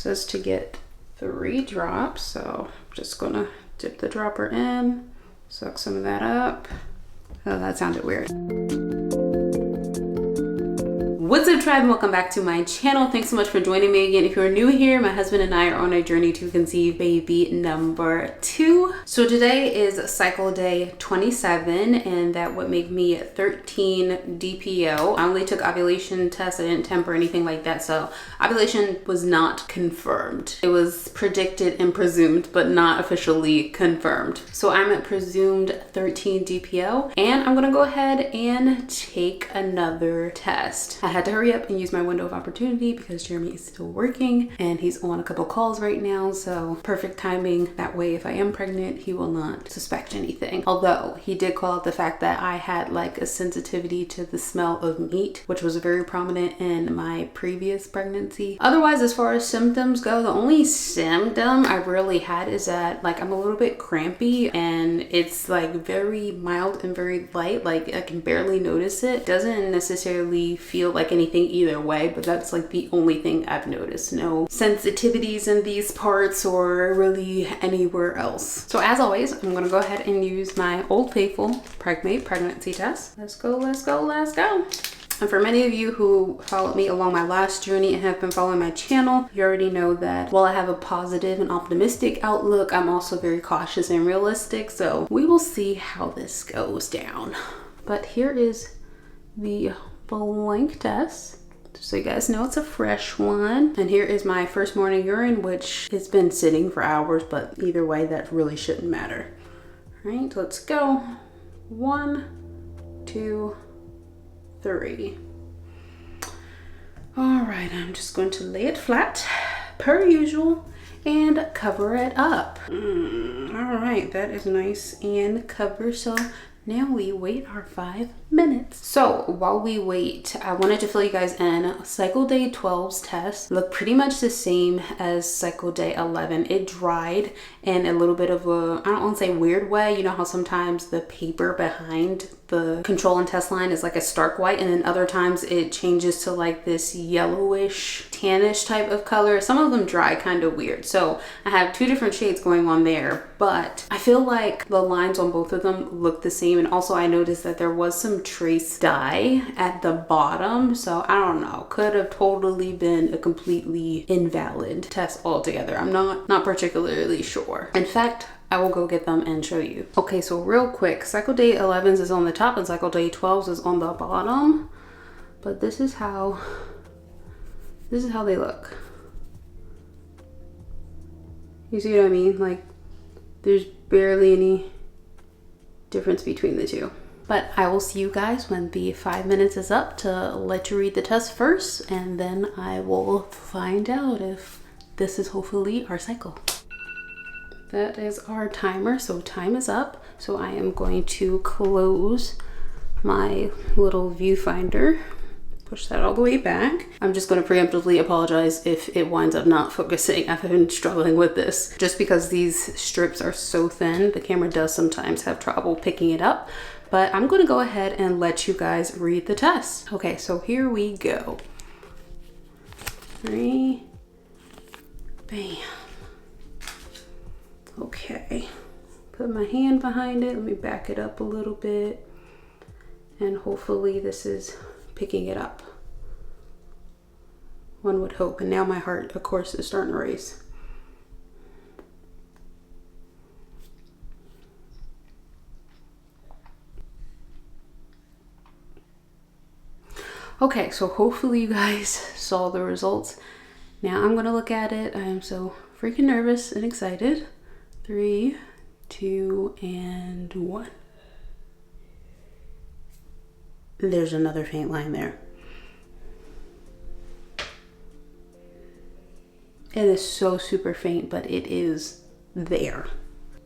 says to get 3 drops, so I'm just gonna dip the dropper in, suck some of that up. Oh, that sounded weird. What's up, tribe? Welcome back to my channel. Thanks so much for joining me again. If you're new here, my husband and I are on a journey to conceive baby number 2. So today is cycle day 27, and that would make me 13 DPO. I only took ovulation tests. I didn't temp or anything like that, so ovulation was not confirmed. It was predicted and presumed, but not officially confirmed. So I'm at presumed 13 DPO, and I'm gonna go ahead and take another test. I had to hurry up and use my window of opportunity because Jeremy is still working and he's on a couple calls right now, so perfect timing. That way, if I am pregnant, he will not suspect anything. Although he did call out the fact that I had like a sensitivity to the smell of meat, which was very prominent in my previous pregnancy. Otherwise, as far as symptoms go, the only symptom I really had is that like I'm a little bit crampy, and it's like very mild and very light. Like I can barely notice it. Doesn't necessarily feel like anything either way, but that's like the only thing I've noticed. No sensitivities in these parts or really anywhere else. So as always, I'm gonna go ahead and use my old faithful Pregmate pregnancy test. Let's go, let's go, let's go. And for many of you who followed me along my last journey and have been following my channel, you already know that while I have a positive and optimistic outlook, I'm also very cautious and realistic. So we will see how this goes down. But here is the blank test, just so you guys know it's a fresh one. And here is my first morning urine, which has been sitting for hours, but either way, that really shouldn't matter. All right, let's go. 1, 2, 3. All right, I'm just going to lay it flat per usual and cover it up. All right, that is nice and covered. So now we wait our 5 minutes. So while we wait, I wanted to fill you guys in. Cycle day 12's test looked pretty much the same as cycle day 11. It dried in a little bit of a, I don't want to say weird way. You know how sometimes the paper behind the control and test line is like a stark white, and then other times it changes to like this yellowish, tannish type of color. Some of them dry kind of weird. So I have 2 different shades going on there, but I feel like the lines on both of them look the same. And also I noticed that there was some trace dye at the bottom. So I don't know, could have totally been a completely invalid test altogether. I'm not particularly sure. In fact, I will go get them and show you. Okay, so real quick, cycle day 11's is on the top and cycle day 12's is on the bottom. But this is how they look. You see what I mean? Like there's barely any difference between the two. But I will see you guys when the 5 minutes is up to let you read the test first, and then I will find out if this is hopefully our cycle. That is our timer, so time is up. So I am going to close my little viewfinder, push that all the way back. I'm just going to preemptively apologize if it winds up not focusing. I've been struggling with this just because these strips are so thin. The camera does sometimes have trouble picking it up, but I'm going to go ahead and let you guys read the test. Okay, so here we go. 3, bam. Okay, put my hand behind it. Let me back it up a little bit, and hopefully this is picking it up. One would hope. And now my heart, of course, is starting to race. Okay, so hopefully you guys saw the results. Now I'm gonna look at it. I am so freaking nervous and excited. 3, 2, and 1. There's another faint line there. It is so super faint, but it is there.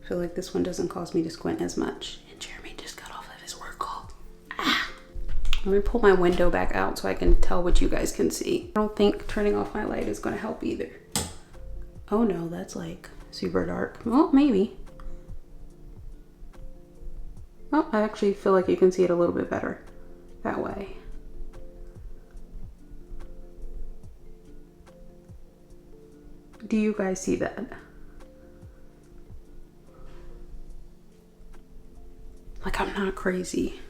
I feel like this one doesn't cause me to squint as much. And Jeremy just got off of his work call. Ah! Let me pull my window back out so I can tell what you guys can see. I don't think turning off my light is gonna help either. Oh no, that's like super dark. Well, maybe. Oh, I actually feel like you can see it a little bit better that way. Do you guys see that? Like, I'm not crazy.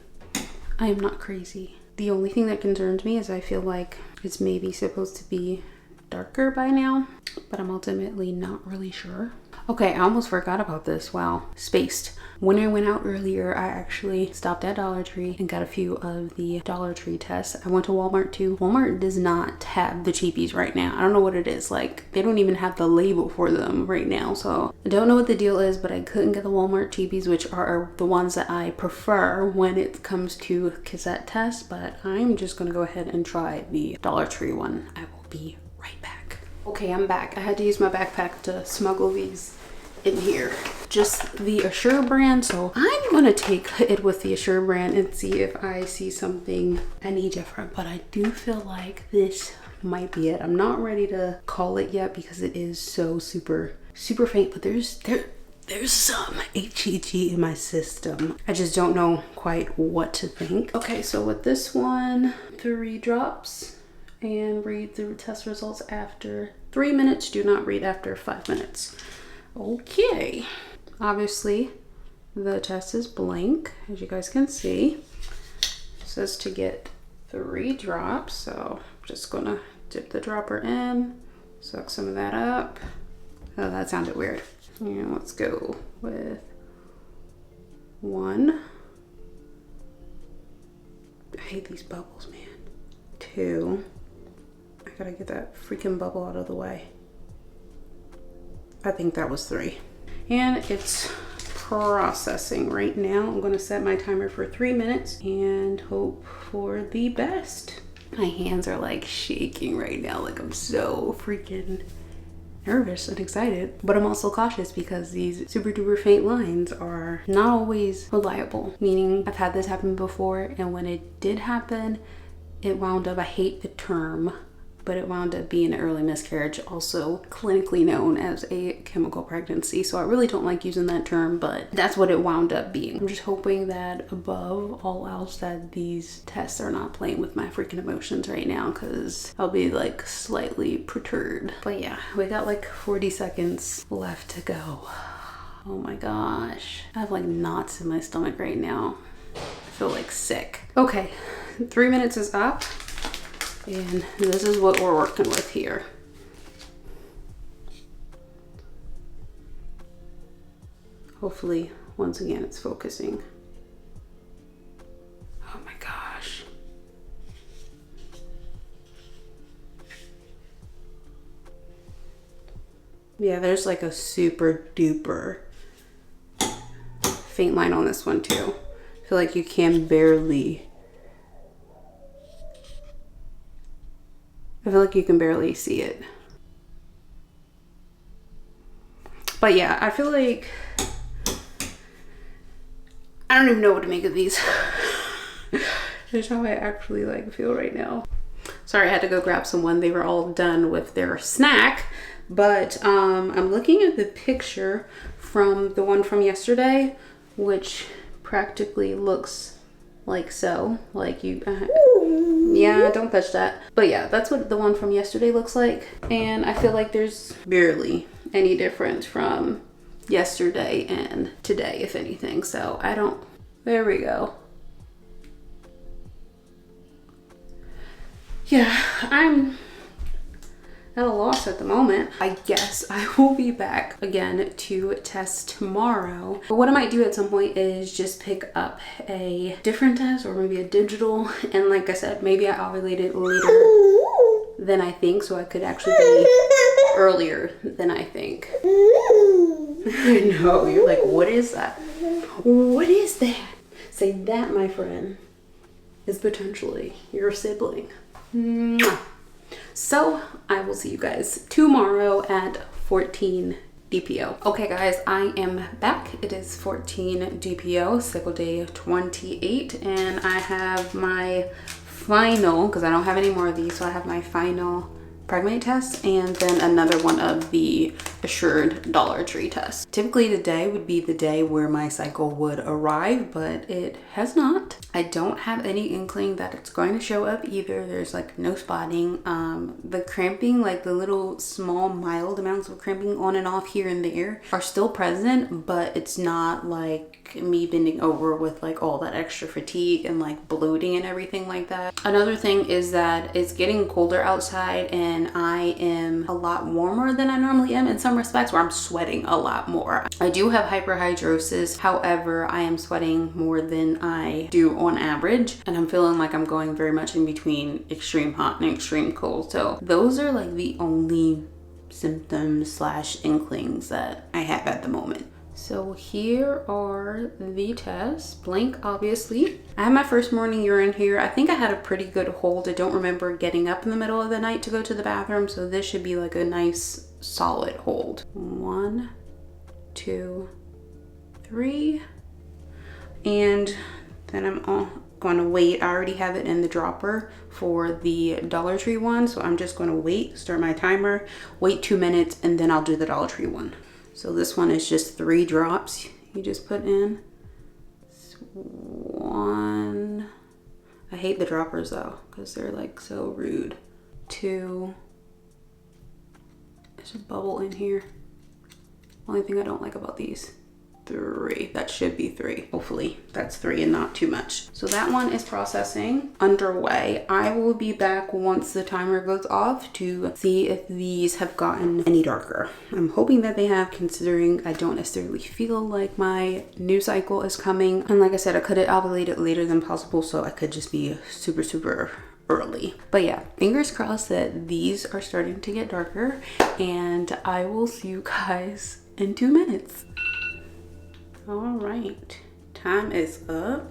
I am not crazy. The only thing that concerns me is I feel like it's maybe supposed to be darker by now, but I'm ultimately not really sure. Okay, I almost forgot about this. Wow, spaced. When I went out earlier, I actually stopped at Dollar Tree and got a few of the Dollar Tree tests. I went to Walmart too. Walmart does not have the cheapies right now. I don't know what it is. Like, they don't even have the label for them right now. So I don't know what the deal is, but I couldn't get the Walmart cheapies, which are the ones that I prefer when it comes to cassette tests. But I'm just gonna go ahead and try the Dollar Tree one. I will be right back. Okay, I'm back. I had to use my backpack to smuggle these in here. Just the Assure brand, so I'm gonna take it with the Assure brand and see if I see something any different, but I do feel like this might be it. I'm not ready to call it yet because it is so super faint, but there's some HEG in my system. I just don't know quite what to think. Okay, so with this one, 3 drops and read through test results after 3 minutes. Do not read after 5 minutes. Okay, obviously the test is blank, as you guys can see. It says to get 3 drops, so I'm just gonna dip the dropper in, suck some of that up. Oh, that sounded weird. And let's go with 1. I hate these bubbles, man. 2. I gotta get that freaking bubble out of the way. I think that was 3. And it's processing right now. I'm gonna set my timer for 3 minutes and hope for the best. My hands are like shaking right now. Like, I'm so freaking nervous and excited, but I'm also cautious because these super duper faint lines are not always reliable. Meaning, I've had this happen before, and when it did happen, it wound up, I hate the term, but it wound up being an early miscarriage, also clinically known as a chemical pregnancy. So I really don't like using that term, but that's what it wound up being. I'm just hoping that above all else that these tests are not playing with my freaking emotions right now, because I'll be like slightly perturbed. But yeah, we got like 40 seconds left to go. Oh my gosh. I have like knots in my stomach right now. I feel like sick. Okay, 3 minutes is up. And this is what we're working with here. Hopefully, once again, it's focusing. Oh my gosh. Yeah, there's like a super duper faint line on this one too. I feel like you can barely see it. But yeah, I feel like I don't even know what to make of these. That's how I actually like feel right now. Sorry, I had to go grab someone. They were all done with their snack, but I'm looking at the picture from the one from yesterday, which practically looks like so, like you, yeah, don't touch that. But yeah, that's what the one from yesterday looks like. And I feel like there's barely any difference from yesterday and today, if anything. So I don't, there we go. Yeah, I'm at a loss at the moment. I guess I will be back again to test tomorrow. But what I might do at some point is just pick up a different test or maybe a digital. And like I said, maybe I ovulate it later than I think, so I could actually be earlier than I think. I know, you're like, what is that? What is that? Say that, my friend, is potentially your sibling. Mwah. So I will see you guys tomorrow at 14 DPO. Okay guys, I am back. It is 14 DPO, cycle day 28, and I have my final, because I don't have any more of these, so I have my final Pregmate test and then another one of the assured Dollar Tree test. Typically today would be the day where my cycle would arrive, but it has not. I don't have any inkling that it's going to show up either. There's like no spotting. The cramping, like the little small mild amounts of cramping on and off here and there are still present, but it's not like me bending over with like all that extra fatigue and like bloating and everything like that. Another thing is that it's getting colder outside and I am a lot warmer than I normally am in some respects, where I'm sweating a lot more. I do have hyperhidrosis, however I am sweating more than I do on average, and I'm feeling like I'm going very much in between extreme hot and extreme cold. So those are like the only symptoms slash inklings that I have at the moment. So here are the tests. Blank, obviously. I had my first morning urine here. I think I had a pretty good hold. I don't remember getting up in the middle of the night to go to the bathroom, so this should be like a nice solid hold. 1, 2, 3. And then I'm going to wait. I already have it in the dropper for the Dollar Tree one, so I'm just going to wait, start my timer, wait 2 minutes, and then I'll do the Dollar Tree one. So this one is just 3 drops you just put in. 1. I hate the droppers though, because they're like so rude. 2. There's a bubble in here. Only thing I don't like about these. 3. That should be 3. Hopefully that's 3 and not too much. So that one is processing underway. I will be back once the timer goes off to see if these have gotten any darker. I'm hoping that they have, considering I don't necessarily feel like my new cycle is coming. And like I said, I could have ovulated later than possible, so I could just be super early. But yeah, fingers crossed that these are starting to get darker, and I will see you guys in 2 minutes. All right, time is up.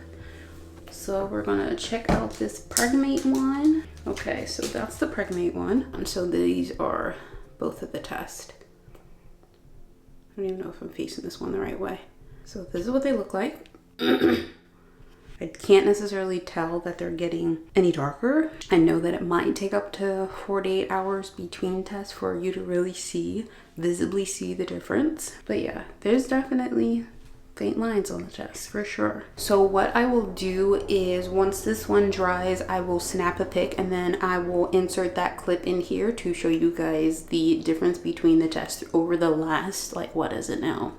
So we're gonna check out this Pregmate one. Okay, so that's the Pregmate one. And so these are both of the tests. I don't even know if I'm facing this one the right way. So this is what they look like. I can't necessarily tell that they're getting any darker. I know that it might take up to 48 hours between tests for you to really visibly see the difference. But yeah, there's definitely faint lines on the test for sure. So what I will do is, once this one dries, I will snap a pic and then I will insert that clip in here to show you guys the difference between the tests over the last, like, what is it now?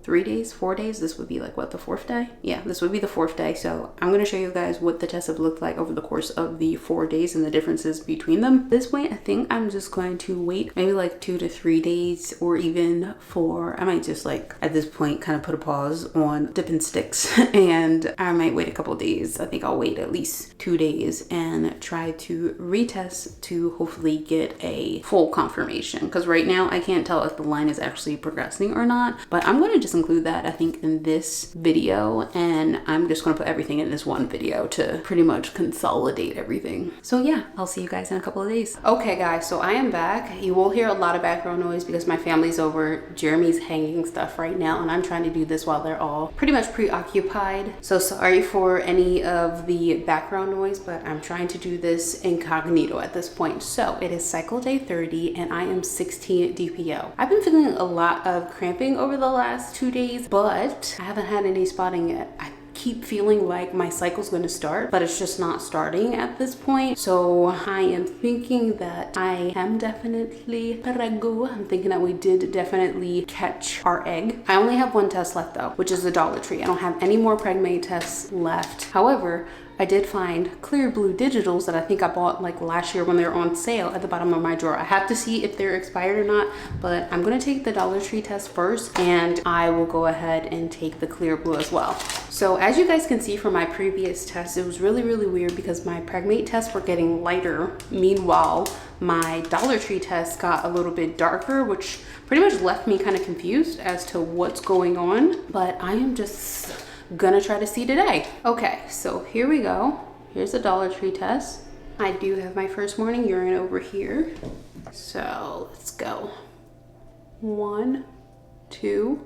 3 days, 4 days? This would be like, what, the 4th day? Yeah, this would be the 4th day. So I'm going to show you guys what the tests have looked like over the course of the 4 days and the differences between them. At this point, I think I'm just going to wait maybe like 2 to 3 days, or even 4. I might just, like, at this point kind of put a pause on dipping sticks and I might wait a couple days. I think I'll wait at least 2 days and try to retest to hopefully get a full confirmation, because right now I can't tell if the line is actually progressing or not. But I'm going to just include that, I think, in this video, and I'm just going to put everything in this one video to pretty much consolidate everything. So yeah, I'll see you guys in a couple of days. Okay guys, so I am back. You will hear a lot of background noise because my family's over. Jeremy's hanging stuff right now and I'm trying to do this while they're all pretty much preoccupied. So sorry for any of the background noise, but I'm trying to do this incognito at this point. So it is cycle day 30 and I am 16 DPO. I've been feeling a lot of cramping over the last 2 days, but I haven't had any spotting yet. I keep feeling like my cycle's going to start, but it's just not starting at this point. So I am thinking that I am definitely prego. I'm thinking that we did definitely catch our egg. I only have 1 test left though, which is the Dollar Tree. I don't have any more Pregmate tests left. However, I did find clear blue digitals that I think I bought like last year when they were on sale at the bottom of my drawer. I have to see if they're expired or not, but I'm gonna take the Dollar Tree test first and I will go ahead and take the clear blue as well. So as you guys can see from my previous test, it was really weird because my Pregmate tests were getting lighter. Meanwhile, my Dollar Tree test got a little bit darker, which pretty much left me kind of confused as to what's going on, but I am just gonna try to see today. Okay, so here we go. Here's the Dollar Tree test. I do have my first morning urine over here. So let's go. 1, 2,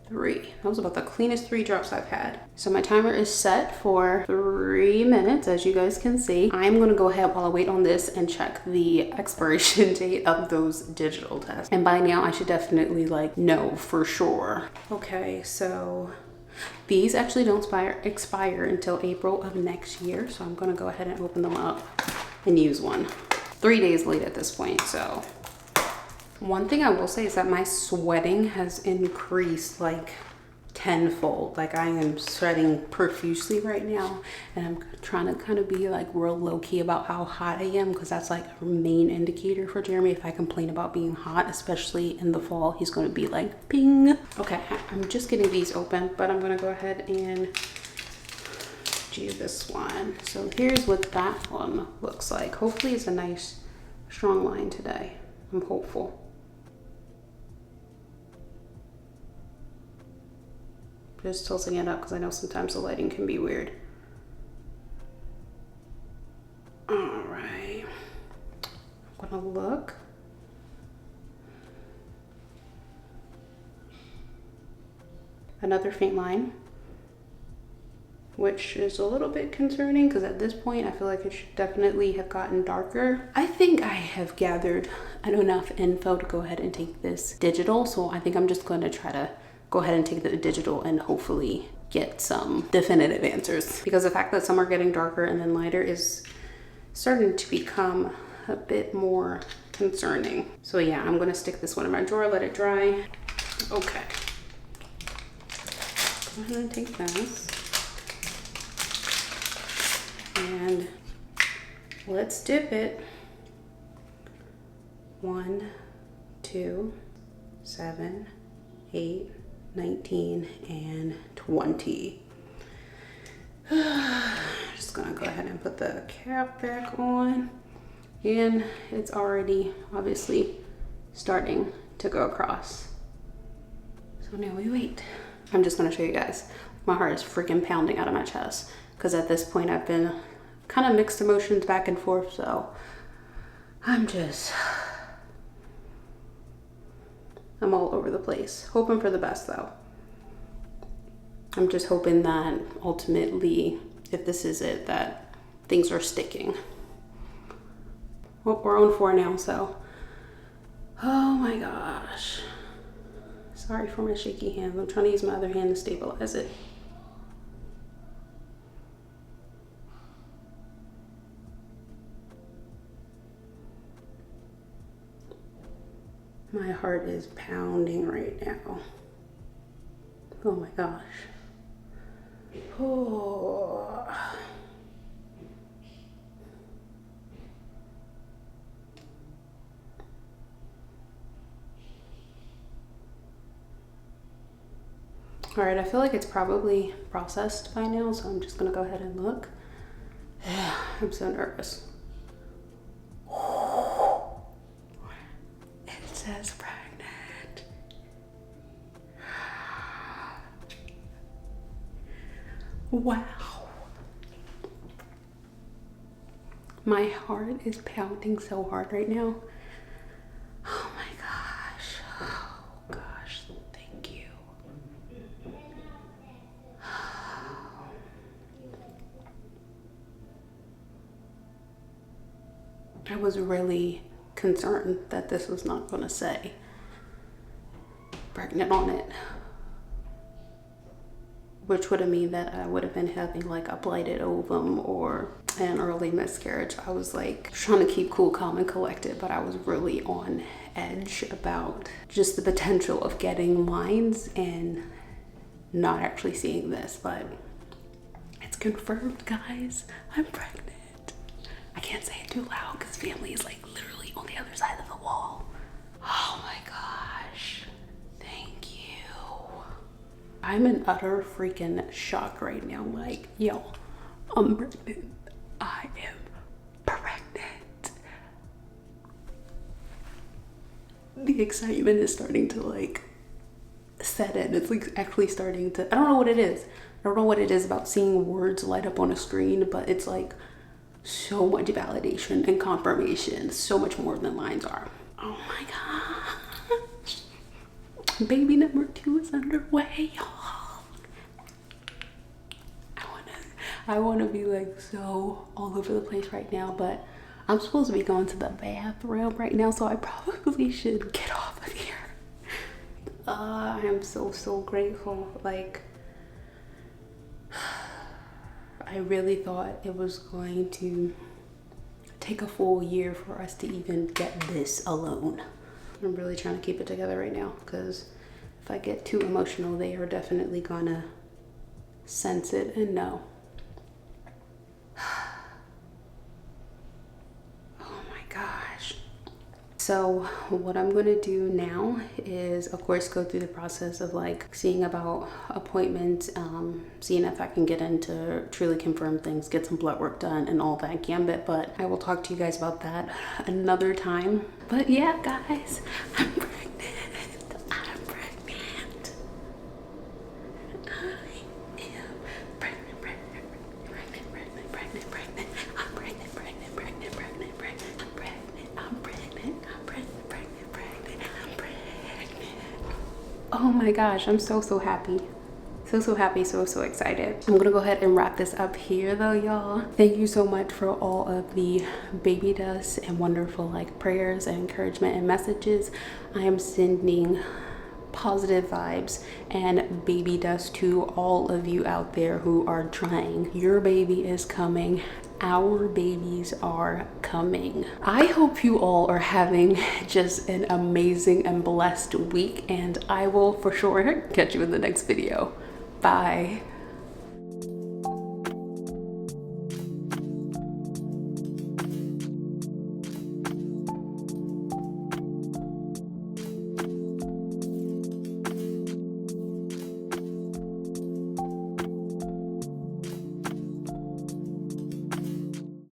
3. That was about the cleanest 3 drops I've had. So my timer is set for 3 minutes, as you guys can see. I'm gonna go ahead while I wait on this and check the expiration date of those digital tests. And by now I should definitely like know for sure. Okay, so these actually don't expire until April of next year. So I'm gonna go ahead and open them up and use one. 3 days late at this point, so. One thing I will say is that my sweating has increased like tenfold. Like I am sweating profusely right now, and I'm trying to kind of be like real low-key about how hot I am, because that's like a main indicator for Jeremy. If I complain about being hot, especially in the fall, he's going to be like ping. Okay, I'm just getting these open, but I'm going to go ahead and do this one. So here's what that one looks like. Hopefully it's a nice strong line today. I'm hopeful. Just tilting it up because I know sometimes the lighting can be weird. All right, I'm gonna look. Another faint line, which is a little bit concerning because at this point I feel like it should definitely have gotten darker. I think I have gathered enough info to go ahead and take this digital, so I think I'm just going to try to go ahead and take the digital and hopefully get some definitive answers, because the fact that some are getting darker and then lighter is starting to become a bit more concerning. So yeah, I'm gonna stick this one in my drawer, let it dry. Okay, go ahead and take this and let's dip it. 1, 2, 7, 8, 19, and 20. Just gonna go ahead and put the cap back on, and it's already obviously starting to go across. So now we wait. I'm just gonna show you guys. My heart is freaking pounding out of my chest because at this point I've been kind of mixed emotions back and forth, so I'm all over the place. Hoping for the best though. I'm just hoping that ultimately, if this is it, that things are sticking. Well, we're on 4 now, so. Oh my gosh. Sorry for my shaky hands. I'm trying to use my other hand to stabilize it. My heart is pounding right now. Oh my gosh. Oh. All right, I feel like it's probably processed by now, so I'm just gonna go ahead and look. I'm so nervous. It says pregnant. Wow. My heart is pounding so hard right now. Oh my gosh. Oh gosh, thank you. I was really concerned that this was not going to say pregnant on it, which would have mean that I would have been having like a blighted ovum or an early miscarriage. I was like trying to keep cool, calm, and collected, but I was really on edge about just the potential of getting lines and not actually seeing this. But it's confirmed, guys. I'm pregnant. I can't say it too loud because family is like literally on the other side of the wall. Oh my gosh. Thank you. I'm in utter freaking shock right now. Like, yo, I'm pregnant. I am pregnant. The excitement is starting to like set in. It's like actually starting to, I don't know what it is. I don't know what it is about seeing words light up on a screen, but it's like so much validation and confirmation, so much more than lines are. Oh my gosh. Baby number 2 is underway, y'all. I wanna be like so all over the place right now, but I'm supposed to be going to the bathroom right now, so I probably should get off of here. I am so grateful. Like, I really thought it was going to take a full year for us to even get this alone. I'm really trying to keep it together right now, because if I get too emotional, they are definitely gonna sense it and know. Oh my gosh. So what I'm gonna do now is, of course, go through the process of like seeing about appointments, seeing if I can get in to truly confirm things, get some blood work done and all that gambit, but I will talk to you guys about that another time. But yeah, guys, I'm pregnant. I'm pregnant. Oh my gosh, I'm so happy. So happy, so excited. I'm gonna go ahead and wrap this up here though, y'all. Thank you so much for all of the baby dust and wonderful like prayers and encouragement and messages. I am sending positive vibes and baby dust to all of you out there who are trying. Your baby is coming. Our babies are coming. I hope you all are having just an amazing and blessed week, and I will for sure catch you in the next video. Bye.